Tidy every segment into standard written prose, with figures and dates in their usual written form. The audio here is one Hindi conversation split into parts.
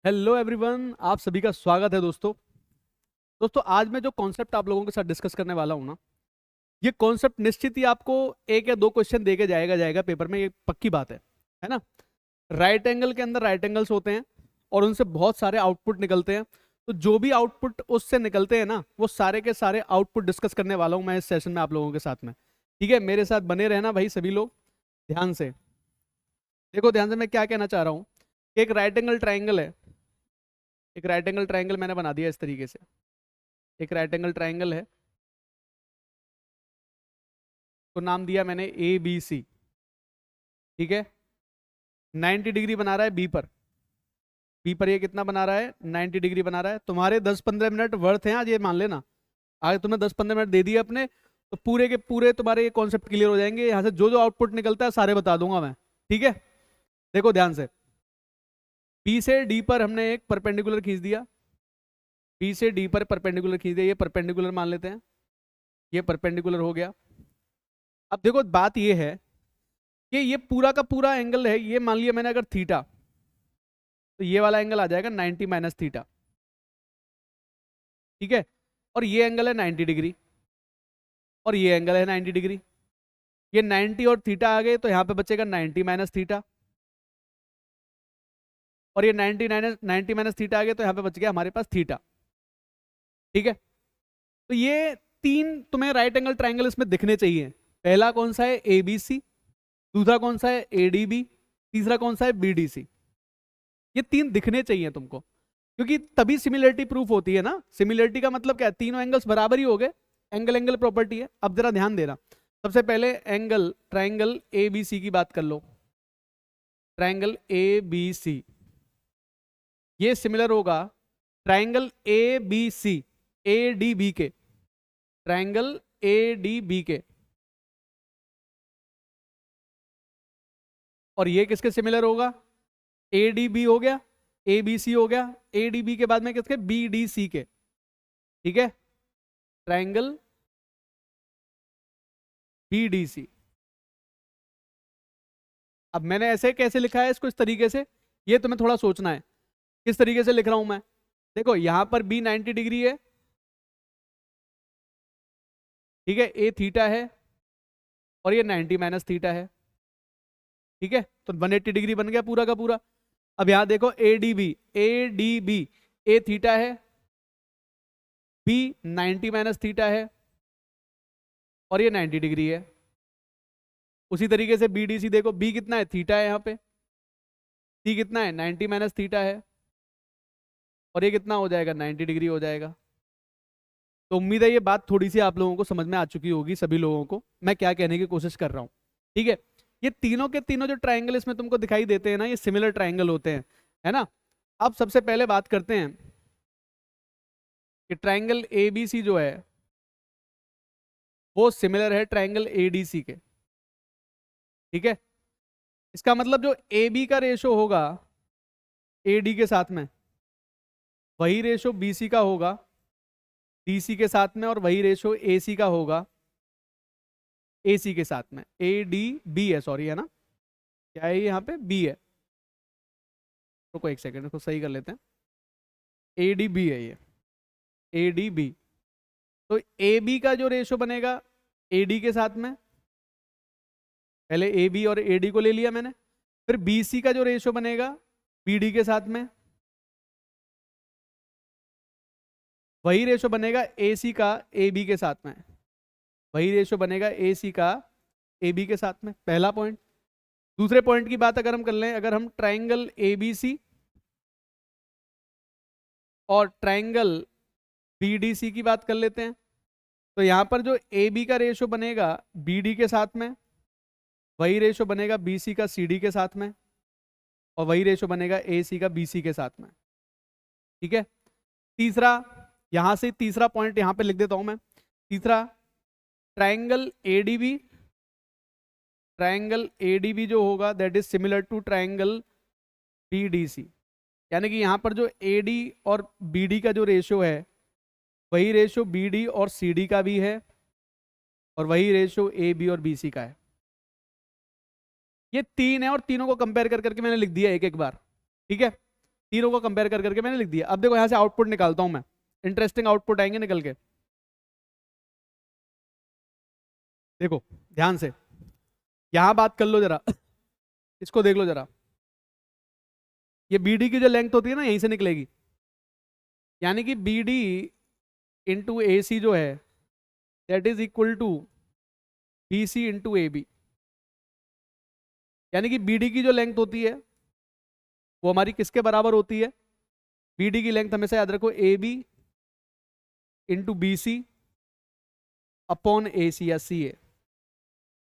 हेलो एवरीवन, आप सभी का स्वागत है दोस्तों आज मैं जो कॉन्सेप्ट आप लोगों के साथ डिस्कस करने वाला हूँ ना, ये कॉन्सेप्ट निश्चित ही आपको एक या दो क्वेश्चन दे के जाएगा पेपर में, ये पक्की बात है ना। राइट एंगल के अंदर राइट एंगल्स होते हैं और उनसे बहुत सारे आउटपुट निकलते हैं। तो जो भी आउटपुट उससे निकलते हैं ना, वो सारे के सारे आउटपुट डिस्कस करने वाला हूँ मैं इस सेशन में आप लोगों के साथ में। ठीक है, मेरे साथ बने रहना भाई सभी लोग ध्यान से। देखो ध्यान से, मैं क्या कहना चाह रहा हूँ कि एक राइट एंगल ट्राइंगल है। एक राइट एंगल ट्राइंगल मैंने बना दिया इस तरीके से। एक राइट एंगल ट्राइंगल है, तो नाम दिया मैंने ए बी सी। ठीक है, 90 डिग्री बना रहा है बी पर ये कितना बना रहा है, 90 डिग्री बना रहा है। तुम्हारे 10-15 मिनट वर्थ हैं आज, ये मान लेना। आगे तुमने 10-15 मिनट दे दिए अपने, तो पूरे के पूरे तुम्हारे ये कॉन्सेप्ट क्लियर हो जाएंगे। यहाँ से जो जो आउटपुट निकलता है सारे बता दूंगा मैं। ठीक है, देखो ध्यान से। बी से डी पर हमने एक परपेंडिकुलर खींच दिया। बी से डी पर परपेंडिकुलर खींच दिया, ये परपेंडिकुलर मान लेते हैं, ये परपेंडिकुलर हो गया। अब देखो बात ये है कि ये पूरा का पूरा एंगल है, ये मान लिया मैंने अगर थीटा, तो ये वाला एंगल आ जाएगा 90 माइनस थीटा। ठीक है, और ये एंगल है 90 डिग्री और ये एंगल है 90 डिग्री। ये 90 और थीटा आ गए, तो यहाँ पे बचेगा 90 माइनस थीटा, और ये 90 माइनस थीटा आ गया, तो यहाँ पे बच गया हमारे पास थीटा। ठीक है, तो ये तीन तुम्हें राइट एंगल ट्राइंगल इसमें दिखने चाहिए। पहला कौन सा है, ए बी सी। दूसरा कौन सा है, ए डी बी। तीसरा कौन सा है, बी डी सी। ये तीन दिखने चाहिए तुमको, क्योंकि तभी सिमिलरिटी प्रूफ होती है ना। सिमिलरिटी का मतलब क्या है, तीनों एंगल्स बराबर ही हो गए। एंगल एंगल प्रॉपर्टी है। अब जरा ध्यान देना, सबसे पहले angle triangle A B C की बात कर लो। ट्राइंगल ए बी सी ये सिमिलर होगा triangle A B C A D B के। ट्राइंगल ए डी बी के, और ये किसके सिमिलर होगा, ए डी बी हो गया, ए बी सी हो गया, ए डी बी के बाद में किसके, बी डी सी के। ठीक है, ट्राइंगल बी डी सी। अब मैंने ऐसे कैसे लिखा है इसको, इस तरीके से, ये तुम्हें थोड़ा सोचना है किस तरीके से लिख रहा हूं मैं। देखो यहां पर बी 90 डिग्री है, ठीक है, ए थीटा है, और ये 90 माइनस थीटा है। ठीक है, तो 180 डिग्री बन गया पूरा का पूरा। अब यहां देखो A D B A theta है, बी 90 माइनस थीटा है, और ये 90 डिग्री है। उसी तरीके से बी डी सी देखो, बी कितना है, थीटा है यहाँ पे, सी कितना है, 90 माइनस थीटा है, और ये कितना हो जाएगा, 90 डिग्री हो जाएगा। तो उम्मीद है ये बात थोड़ी सी आप लोगों को समझ में आ चुकी होगी, सभी लोगों को मैं क्या कहने की कोशिश कर रहा हूँ। ठीक है, ये तीनों के तीनों जो ट्राइंगल इसमें तुमको दिखाई देते हैं ना, ये सिमिलर ट्राइंगल होते हैं, है ना। अब सबसे पहले बात करते हैं कि ट्राइंगल ए बी सी जो है वो सिमिलर है ट्राइंगल ए डी सी के। ठीक है, इसका मतलब जो ए बी का रेशो होगा ए डी के साथ में, वही रेशो बी सी का होगा डी सी के साथ में, और वही रेशो ए सी का होगा ए सी के साथ में। ए डी बी है, सॉरी, है ना, क्या है ये यहाँ पे, बी है। रुको एक सेकंड, इसको सही कर लेते हैं। ए डी बी है ये, ए डी बी। तो ए बी का जो रेशो बनेगा ए डी के साथ में, पहले ए बी और ए डी को ले लिया मैंने, फिर बी सी का जो रेशो बनेगा बी डी के साथ में, वही रेशो बनेगा ए सी का ए बी के साथ में। वही रेशो बनेगा ए सी का ए बी के साथ में, पहला पॉइंट। दूसरे पॉइंट की बात अगर हम कर लें, अगर हम ट्राइंगल ए बी सी और ट्राइंगल बी डी सी की बात कर लेते हैं, तो यहां पर जो ए बी का रेशो बनेगा बी डी के साथ में, वही रेशो बनेगा बी सी का सी डी के साथ में, और वही रेशो बनेगा ए सी का बी सी के साथ में। ठीक है, तीसरा, यहां से तीसरा पॉइंट यहां पे लिख देता हूं मैं। तीसरा, triangle A D B, triangle A D B जो होगा that is similar to triangle B D C. यानी कि यहां पर जो ए डी और बी डी का जो रेशो है, वही रेशो बी डी और सी डी का भी है, और वही रेशो ए बी और बी सी का है। ये तीन है, और तीनों को कंपेयर कर करके मैंने लिख दिया एक एक बार। ठीक है, तीनों को कंपेयर कर करके मैंने लिख दिया। अब देखो यहाँ से आउटपुट निकालता हूँ मैं, इंटरेस्टिंग आउटपुट आएंगे निकल के। देखो ध्यान से, यहाँ बात कर लो जरा इसको देख लो जरा, ये बी डी की जो लेंथ होती है ना यहीं से निकलेगी, यानी कि B D into A C जो है that is equal to B C into A B. यानी कि बी डी की जो लेंथ होती है वो हमारी किसके बराबर होती है, बी डी की लेंथ हमेशा याद रखो A B into B C upon A C या सी ए,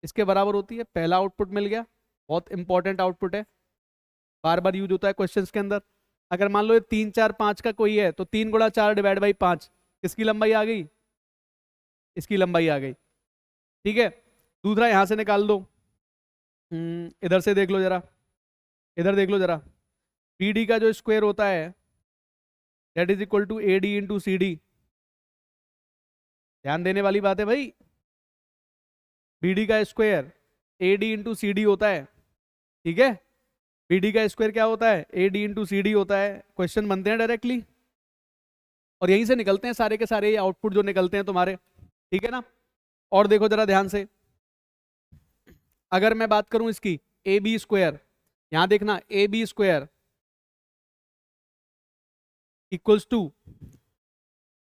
इसके बराबर होती है। पहला आउटपुट मिल गया, बहुत इंपॉर्टेंट आउटपुट है, बार बार यूज होता है क्वेश्चंस के अंदर। अगर मान लो ये 3 4 5 का कोई है तो 3 गुणा 4 डिवाइड बाई 5, किसकी लंबाई आ गई, इसकी लंबाई आ गई। ठीक है, दूसरा यहां से निकाल दो, इधर से देख लो जरा, इधर देख लो जरा, बी डी का जो स्क्वायर होता है that is equal to A D into C D. ध्यान देने वाली बात है भाई, बी डी का square A D into C D होता है। ठीक है, बी डी का स्क्वायर क्या होता है, A D into C D होता है। क्वेश्चन बनते हैं डायरेक्टली और यहीं से निकलते हैं सारे के सारे आउटपुट जो निकलते हैं तुम्हारे। ठीक है ना, और देखो जरा ध्यान से, अगर मैं बात करूं इसकी ए बी स्क्वायर, यहां देखना A B square equals to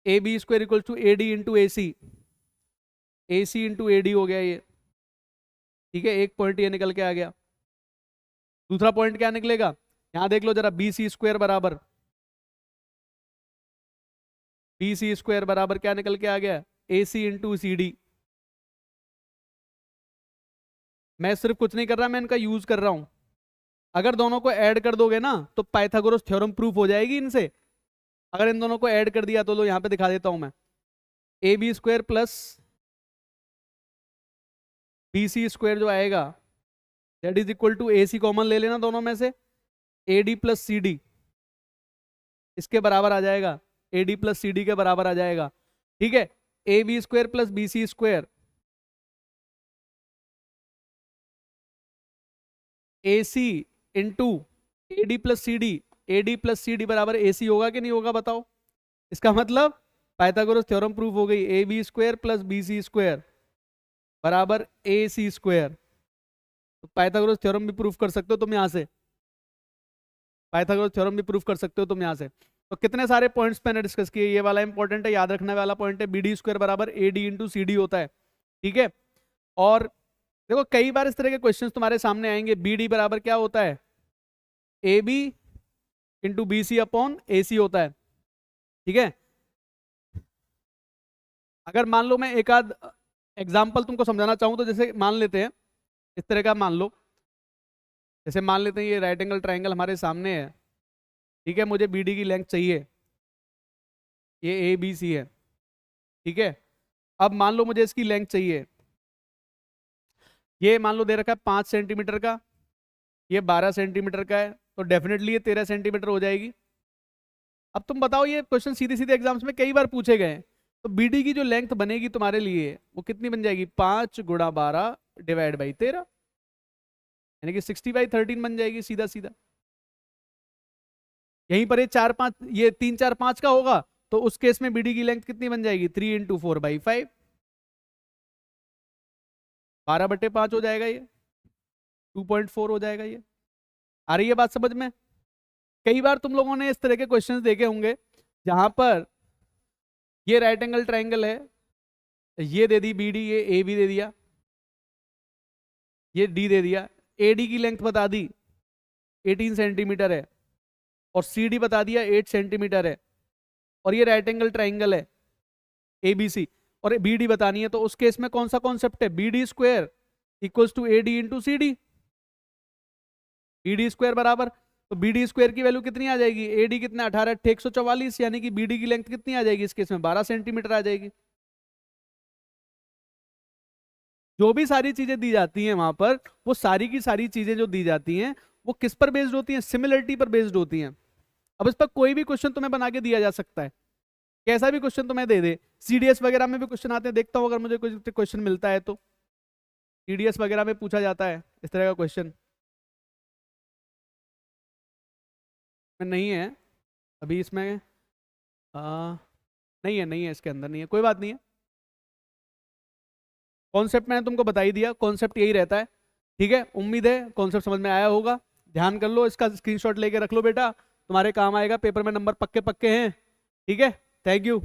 A B square equals to A D into A C into A D हो गया ये। ठीक है, एक पॉइंट ये निकल के आ गया। दूसरा पॉइंट क्या निकलेगा, यहां देख लो जरा, बी सी स्क्वायर बराबर, बी सी स्क्वायर बराबर क्या निकल के आ गया, ए सी इंटू सी डी। मैं सिर्फ कुछ नहीं कर रहा, मैं इनका यूज कर रहा हूं। अगर दोनों को ऐड कर दोगे ना तो पाइथागोरस थ्योरम प्रूफ हो जाएगी इनसे। अगर इन दोनों को ऐड कर दिया तो लो यहां पे दिखा देता हूं मैं, A B square plus B C square जो आएगा that is equal to A C common ले लेना दोनों में से, A D plus C D इसके बराबर आ जाएगा, A D plus C D के बराबर आ जाएगा। ठीक है, A B square plus B C square A C into A D plus C D, A D plus C D बराबर ए सी होगा कि नहीं होगा बताओ। इसका मतलब पाइथागोरस थ्योरम प्रूफ हो गई, A B square plus B C square बराबर ए सी स्क्वायर। तो पाइथागोरस थ्योरम भी प्रूफ कर सकते हो तुम यहां से, पाइथागोरस थ्योरम भी प्रूफ कर सकते हो तुम यहां से। तो कितने सारे पॉइंट्स मैंने डिस्कस किए, ये वाला इंपॉर्टेंट है, याद रखने वाला पॉइंट है, बी डी स्क्वायर बराबर A D into C D होता है। ठीक है, और देखो कई बार इस तरह के क्वेश्चंस तुम्हारे सामने आएंगे, बी डी बराबर क्या होता है, A B into B C upon A C होता है। ठीक है, अगर मान लो मैं एक आध एग्जाम्पल तुमको समझाना चाहूँ तो जैसे मान लेते हैं इस तरह का, मान लो जैसे मान लेते हैं ये राइट एंगल ट्राइंगल हमारे सामने है। ठीक है, मुझे बी डी की लेंथ चाहिए, ये ए बी सी है। ठीक है, अब मान लो मुझे इसकी लेंथ चाहिए, ये मान लो दे रखा है 5 सेंटीमीटर का, ये 12 सेंटीमीटर का है, तो डेफिनेटली ये 13 सेंटीमीटर हो जाएगी। अब तुम बताओ, ये क्वेश्चन सीधे सीधे एग्जाम्स में कई बार पूछे गए हैं, तो बीडी की जो लेंथ बनेगी तुम्हारे लिए वो कितनी बन जाएगी, 5 गुणा 12 डिवाइड बाई 13, यानी कि 60/13 बन जाएगी सीधा सीधा। यहीं पर ये 4 5, ये 3 4 5 का होगा तो उस केस में बीडी की लेंथ कितनी बन जाएगी, 3 इंटू 4/5, 12/5 हो जाएगा, ये 2.4 हो जाएगा। ये आ रही है बात समझ में। कई बार तुम लोगों ने इस तरह के क्वेश्चंस देखे होंगे जहां पर ये राइट एंगल ट्राइंगल है, ये दे दी बी डी, ये ए बी दे दिया, ये डी दे दिया, ए डी की लेंथ बता दी 18 सेंटीमीटर है और सी डी बता दिया 8 सेंटीमीटर है, और ये राइट एंगल ट्राइंगल है ए बी सी और बी डी बतानी है, तो उस केस में कौन सा कॉन्सेप्ट है, B D square equals to A D into C D. B D square बराबर, तो बी डी स्क्वायर की वैल्यू कितनी आ जाएगी, ए डी कितना 18 144, यानी कि बी डी की लेंथ कितनी आ जाएगी इस केस में, 12 सेंटीमीटर आ जाएगी। जो भी सारी चीजें दी जाती हैं वहां पर, वो सारी की सारी चीजें जो दी जाती हैं वो किस पर बेस्ड होती हैं, सिमिलरिटी पर बेस्ड होती हैं। अब इस पर कोई भी क्वेश्चन तुम्हें बना के दिया जा सकता है, कैसा भी क्वेश्चन तुम्हें दे दे, सीडीएस वगैरह में भी क्वेश्चन आते हैं, देखता हूँ अगर मुझे कोई क्वेश्चन मिलता है तो सीडीएस वगैरह में पूछा जाता है इस तरह का क्वेश्चन। में नहीं है अभी, इसमें नहीं है इसके अंदर, नहीं है, कोई बात नहीं है। कॉन्सेप्ट मैंने तुमको बता ही दिया, कॉन्सेप्ट यही रहता है। ठीक है, उम्मीद है कॉन्सेप्ट समझ में आया होगा। ध्यान कर लो, इसका स्क्रीनशॉट लेके रख लो बेटा, तुम्हारे काम आएगा, पेपर में नंबर पक्के पक्के हैं। ठीक है, थैंक यू।